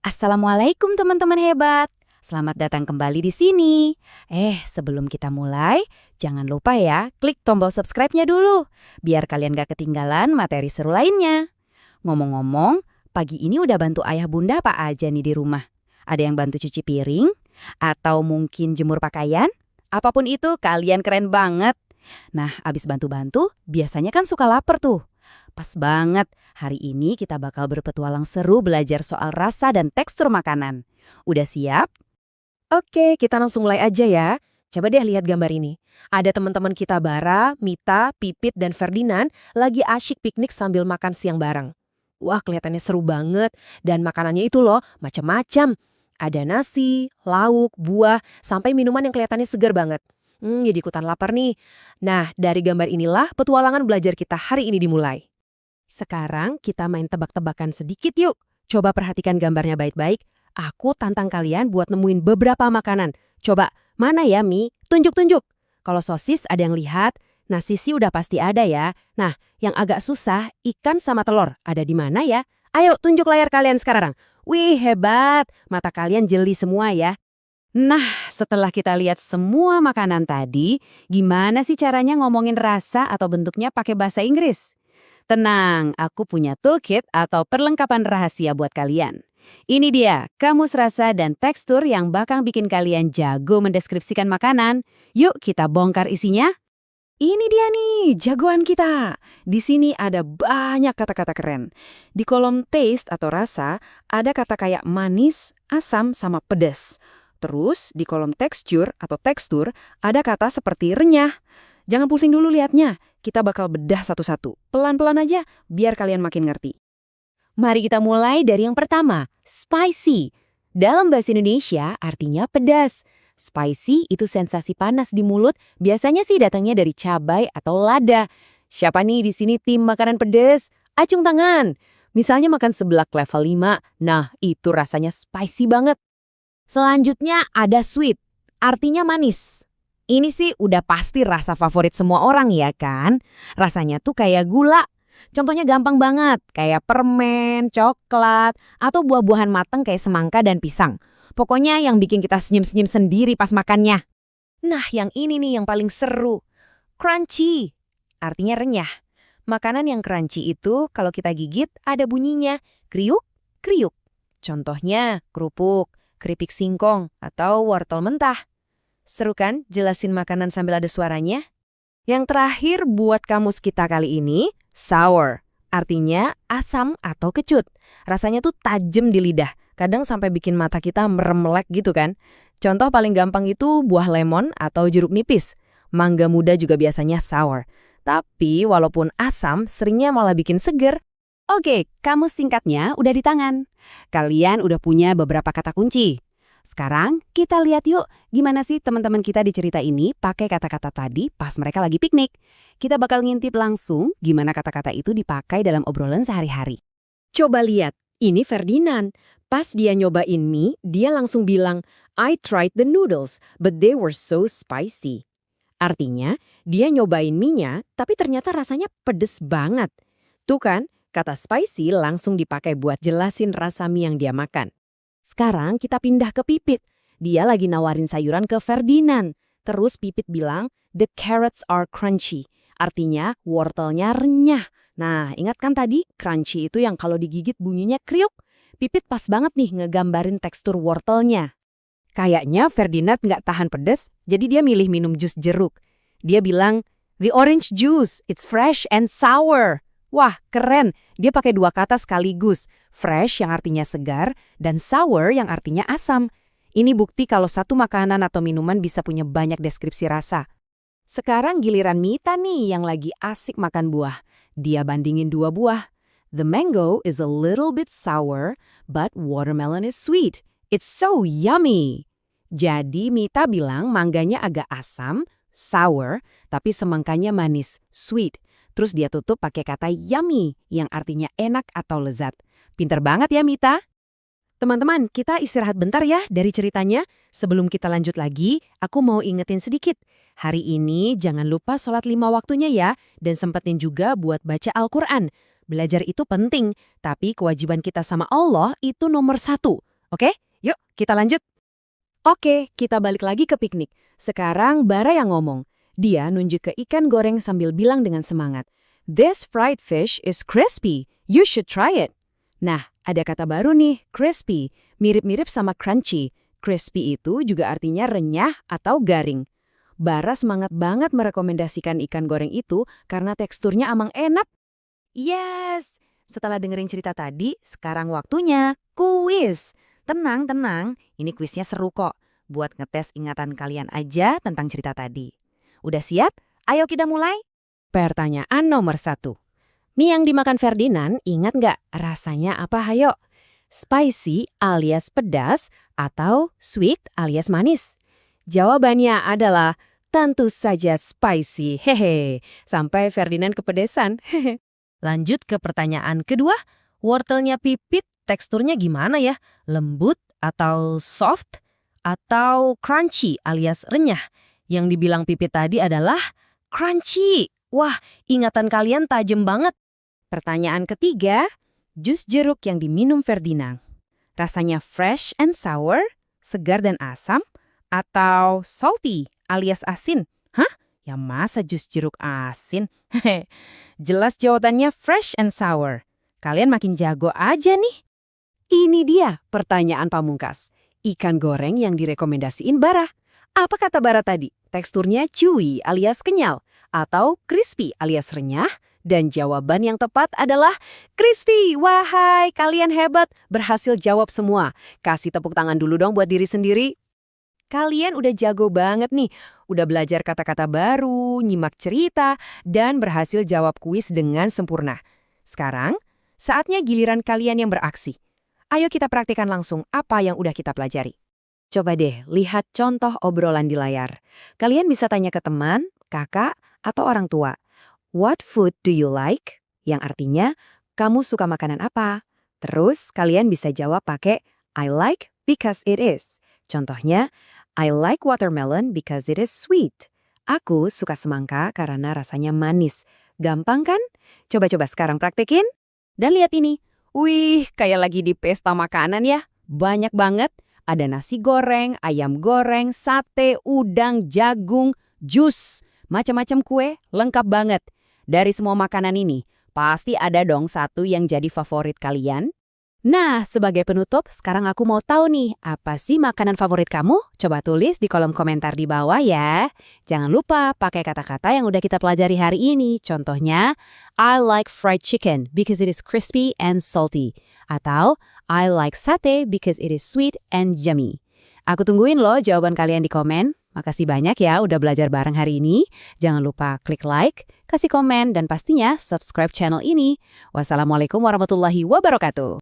Assalamualaikum teman-teman hebat. Selamat datang kembali di sini. Sebelum kita mulai, jangan lupa ya klik tombol subscribe-nya dulu, biar kalian gak ketinggalan materi seru lainnya. Ngomong-ngomong, pagi ini udah bantu ayah bunda apa aja nih di rumah? Ada yang bantu cuci piring? Atau mungkin jemur pakaian? Apapun itu, kalian keren banget. Nah, abis bantu-bantu, biasanya kan suka lapar tuh. Pas banget, hari ini kita bakal berpetualang seru belajar soal rasa dan tekstur makanan. Udah siap? Oke, kita langsung mulai aja ya. Coba deh lihat gambar ini. Ada teman-teman kita Bara, Mita, Pipit, dan Ferdinand lagi asyik piknik sambil makan siang bareng. Wah, kelihatannya seru banget. Dan makanannya itu loh, macam-macam. Ada nasi, lauk, buah, sampai minuman yang kelihatannya segar banget. Jadi ikutan lapar nih. Nah, dari gambar inilah petualangan belajar kita hari ini dimulai. Sekarang kita main tebak-tebakan sedikit yuk. Coba perhatikan gambarnya baik-baik. Aku tantang kalian buat nemuin beberapa makanan. Coba, mana ya Mi? Tunjuk-tunjuk. Kalau sosis ada yang lihat, nasi sih udah pasti ada ya. Nah, yang agak susah, ikan sama telur. Ada di mana ya? Ayo tunjuk layar kalian sekarang. Wih, hebat. Mata kalian jeli semua ya. Nah, setelah kita lihat semua makanan tadi, gimana sih caranya ngomongin rasa atau bentuknya pakai bahasa Inggris? Tenang, aku punya toolkit atau perlengkapan rahasia buat kalian. Ini dia, kamus rasa dan tekstur yang bakal bikin kalian jago mendeskripsikan makanan. Yuk kita bongkar isinya. Ini dia nih, jagoan kita. Di sini ada banyak kata-kata keren. Di kolom taste atau rasa, ada kata kayak manis, asam, sama pedas. Terus di kolom texture atau tekstur, ada kata seperti renyah. Jangan pusing dulu liatnya, kita bakal bedah satu-satu. Pelan-pelan aja, biar kalian makin ngerti. Mari kita mulai dari yang pertama, spicy. Dalam bahasa Indonesia artinya pedas. Spicy itu sensasi panas di mulut, biasanya sih datangnya dari cabai atau lada. Siapa nih di sini tim makanan pedas? Acung tangan. Misalnya makan seblak level 5, nah itu rasanya spicy banget. Selanjutnya ada sweet, artinya manis. Ini sih udah pasti rasa favorit semua orang ya kan? Rasanya tuh kayak gula. Contohnya gampang banget, kayak permen, coklat, atau buah-buahan matang kayak semangka dan pisang. Pokoknya yang bikin kita senyum-senyum sendiri pas makannya. Nah, yang ini nih yang paling seru. Crunchy, artinya renyah. Makanan yang crunchy itu kalau kita gigit ada bunyinya, kriuk, kriuk. Contohnya kerupuk, keripik singkong, atau wortel mentah. Seru kan jelasin makanan sambil ada suaranya? Yang terakhir buat kamus kita kali ini, sour. Artinya asam atau kecut. Rasanya tuh tajam di lidah. Kadang sampai bikin mata kita meremelek gitu kan. Contoh paling gampang itu buah lemon atau jeruk nipis. Mangga muda juga biasanya sour. Tapi walaupun asam, seringnya malah bikin seger. Oke, kamus singkatnya udah di tangan. Kalian udah punya beberapa kata kunci. Sekarang kita lihat yuk gimana sih teman-teman kita di cerita ini pakai kata-kata tadi pas mereka lagi piknik. Kita bakal ngintip langsung gimana kata-kata itu dipakai dalam obrolan sehari-hari. Coba lihat, ini Ferdinand. Pas dia nyobain mie, dia langsung bilang, I tried the noodles, but they were so spicy. Artinya, dia nyobain mie-nya, tapi ternyata rasanya pedes banget. Tuh kan, kata spicy langsung dipakai buat jelasin rasa mie yang dia makan. Sekarang kita pindah ke Pipit. Dia lagi nawarin sayuran ke Ferdinand. Terus Pipit bilang, the carrots are crunchy. Artinya, wortelnya renyah. Nah, ingat kan tadi, crunchy itu yang kalau digigit bunyinya kriuk? Pipit pas banget nih ngegambarin tekstur wortelnya. Kayaknya Ferdinand nggak tahan pedes, jadi dia milih minum jus jeruk. Dia bilang, the orange juice, it's fresh and sour. Wah, keren. Dia pakai dua kata sekaligus. Fresh yang artinya segar dan sour yang artinya asam. Ini bukti kalau satu makanan atau minuman bisa punya banyak deskripsi rasa. Sekarang giliran Mita nih yang lagi asik makan buah. Dia bandingin dua buah. The mango is a little bit sour, but watermelon is sweet. It's so yummy. Jadi Mita bilang mangganya agak asam, sour, tapi semangkanya manis, sweet. Terus dia tutup pakai kata yummy yang artinya enak atau lezat. Pinter banget ya Mita? Teman-teman, kita istirahat bentar ya dari ceritanya. Sebelum kita lanjut lagi, aku mau ingetin sedikit. Hari ini jangan lupa sholat 5 waktunya ya, dan sempetin juga buat baca Al-Quran. Belajar itu penting, tapi kewajiban kita sama Allah itu nomor 1. Oke, yuk kita lanjut. Oke, kita balik lagi ke piknik. Sekarang Bara yang ngomong. Dia nunjuk ke ikan goreng sambil bilang dengan semangat, "This fried fish is crispy. You should try it." Nah, ada kata baru nih, crispy. Mirip-mirip sama crunchy. Crispy itu juga artinya renyah atau garing. Bara semangat banget merekomendasikan ikan goreng itu karena teksturnya amang enak. Yes! Setelah dengerin cerita tadi, sekarang waktunya kuis. Tenang, tenang. Ini kuisnya seru kok. Buat ngetes ingatan kalian aja tentang cerita tadi. Udah siap? Ayo kita mulai. Pertanyaan nomor 1. Mie yang dimakan Ferdinand, ingat nggak rasanya apa hayo? Spicy alias pedas atau sweet alias manis? Jawabannya adalah tentu saja spicy. Hehe. Sampai Ferdinand kepedesan. Hehe. Lanjut ke pertanyaan kedua, wortelnya Pipit teksturnya gimana ya? Lembut atau soft atau crunchy alias renyah? Yang dibilang Pipit tadi adalah crunchy. Wah, ingatan kalian tajam banget. Pertanyaan ketiga, jus jeruk yang diminum Ferdinand. Rasanya fresh and sour, segar dan asam, atau salty alias asin? Hah? Ya masa jus jeruk asin? Hehe. Jelas jawabannya fresh and sour. Kalian makin jago aja nih. Ini dia pertanyaan pamungkas. Ikan goreng yang direkomendasiin Bara. Apa kata Bara tadi? Teksturnya chewy alias kenyal atau crispy alias renyah? Dan jawaban yang tepat adalah crispy. Wahai, kalian hebat. Berhasil jawab semua. Kasih tepuk tangan dulu dong buat diri sendiri. Kalian udah jago banget nih. Udah belajar kata-kata baru, nyimak cerita, dan berhasil jawab kuis dengan sempurna. Sekarang, saatnya giliran kalian yang beraksi. Ayo kita praktikkan langsung apa yang udah kita pelajari. Coba deh, lihat contoh obrolan di layar. Kalian bisa tanya ke teman, kakak, atau orang tua. What food do you like? Yang artinya, kamu suka makanan apa? Terus kalian bisa jawab pakai I like because it is. Contohnya, I like watermelon because it is sweet. Aku suka semangka karena rasanya manis. Gampang kan? Coba-coba sekarang praktekin. Dan lihat ini. Wih, kayak lagi di pesta makanan ya. Banyak banget. Ada nasi goreng, ayam goreng, sate, udang, jagung, jus. Macam-macam kue, lengkap banget. Dari semua makanan ini, pasti ada dong satu yang jadi favorit kalian. Nah, sebagai penutup, sekarang aku mau tahu nih, apa sih makanan favorit kamu? Coba tulis di kolom komentar di bawah ya. Jangan lupa pakai kata-kata yang udah kita pelajari hari ini. Contohnya, I like fried chicken because it is crispy and salty. Atau, I like satay because it is sweet and yummy. Aku tungguin loh jawaban kalian di komen. Makasih banyak ya udah belajar bareng hari ini. Jangan lupa klik like, kasih komen, dan pastinya subscribe channel ini. Wassalamualaikum warahmatullahi wabarakatuh.